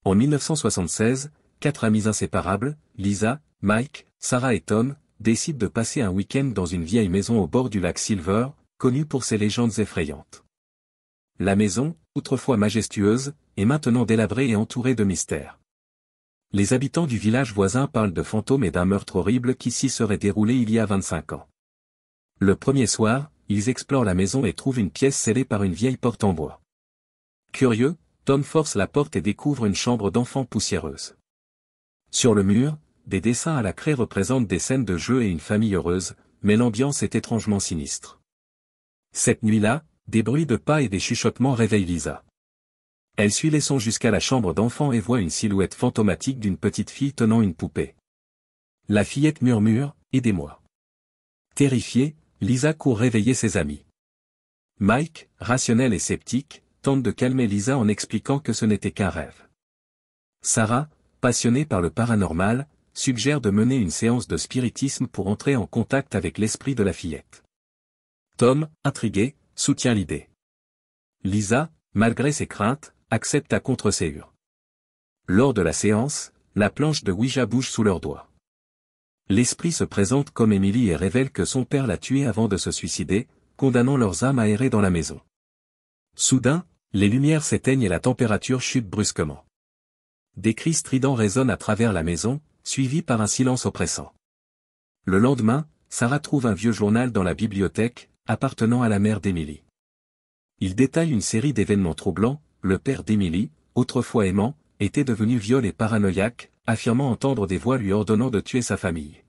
En 1976, 4 amis inséparables, Lisa, Mike, Sarah et Tom, décident de passer un week-end dans une vieille maison au bord du lac Silver, connue pour ses légendes effrayantes. La maison, autrefois majestueuse, est maintenant délabrée et entourée de mystères. Les habitants du village voisin parlent de fantômes et d'un meurtre horrible qui s'y serait déroulé il y a 25 ans. Le premier soir, ils explorent la maison et trouvent une pièce scellée par une vieille porte en bois. Curieux, Tom force la porte et découvre une chambre d'enfant poussiéreuse. Sur le mur, des dessins à la craie représentent des scènes de jeu et une famille heureuse, mais l'ambiance est étrangement sinistre. Cette nuit-là, des bruits de pas et des chuchotements réveillent Lisa. Elle suit les sons jusqu'à la chambre d'enfant et voit une silhouette fantomatique d'une petite fille tenant une poupée. La fillette murmure « Aidez-moi ». Terrifiée, Lisa court réveiller ses amis. Mike, rationnel et sceptique, tente de calmer Lisa en expliquant que ce n'était qu'un rêve. Sarah, passionnée par le paranormal, suggère de mener une séance de spiritisme pour entrer en contact avec l'esprit de la fillette. Tom, intrigué, soutient l'idée. Lisa, malgré ses craintes, accepte à contre-ségur. Lors de la séance, la planche de Ouija bouge sous leurs doigts. L'esprit se présente comme Emily et révèle que son père l'a tuée avant de se suicider, condamnant leurs âmes à errer dans la maison. Soudain, les lumières s'éteignent et la température chute brusquement. Des cris stridents résonnent à travers la maison, suivis par un silence oppressant. Le lendemain, Sarah trouve un vieux journal dans la bibliothèque, appartenant à la mère d'Emily. Il détaille une série d'événements troublants. Le père d'Emily, autrefois aimant, était devenu violent et paranoïaque, affirmant entendre des voix lui ordonnant de tuer sa famille.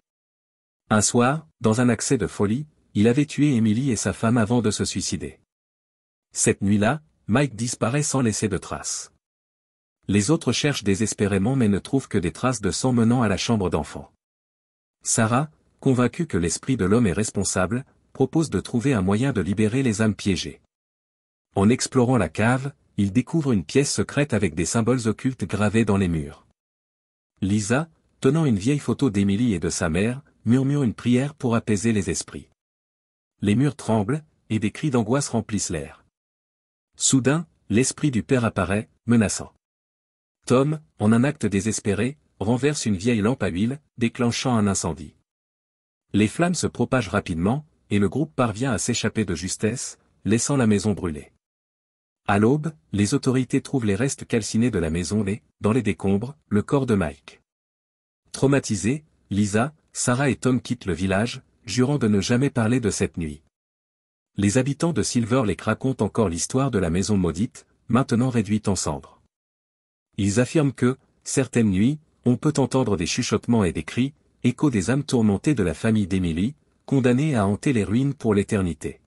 Un soir, dans un accès de folie, il avait tué Emily et sa femme avant de se suicider. Cette nuit-là, Mike disparaît sans laisser de traces. Les autres cherchent désespérément mais ne trouvent que des traces de sang menant à la chambre d'enfant. Sarah, convaincue que l'esprit de l'homme est responsable, propose de trouver un moyen de libérer les âmes piégées. En explorant la cave, il découvre une pièce secrète avec des symboles occultes gravés dans les murs. Lisa, tenant une vieille photo d'Emily et de sa mère, murmure une prière pour apaiser les esprits. Les murs tremblent, et des cris d'angoisse remplissent l'air. Soudain, l'esprit du père apparaît, menaçant. Tom, en un acte désespéré, renverse une vieille lampe à huile, déclenchant un incendie. Les flammes se propagent rapidement, et le groupe parvient à s'échapper de justesse, laissant la maison brûler. À l'aube, les autorités trouvent les restes calcinés de la maison et, dans les décombres, le corps de Mike. Traumatisés, Lisa, Sarah et Tom quittent le village, jurant de ne jamais parler de cette nuit. Les habitants de Silver Lake racontent encore l'histoire de la maison maudite, maintenant réduite en cendres. Ils affirment que, certaines nuits, on peut entendre des chuchotements et des cris, échos des âmes tourmentées de la famille d'Emily, condamnées à hanter les ruines pour l'éternité.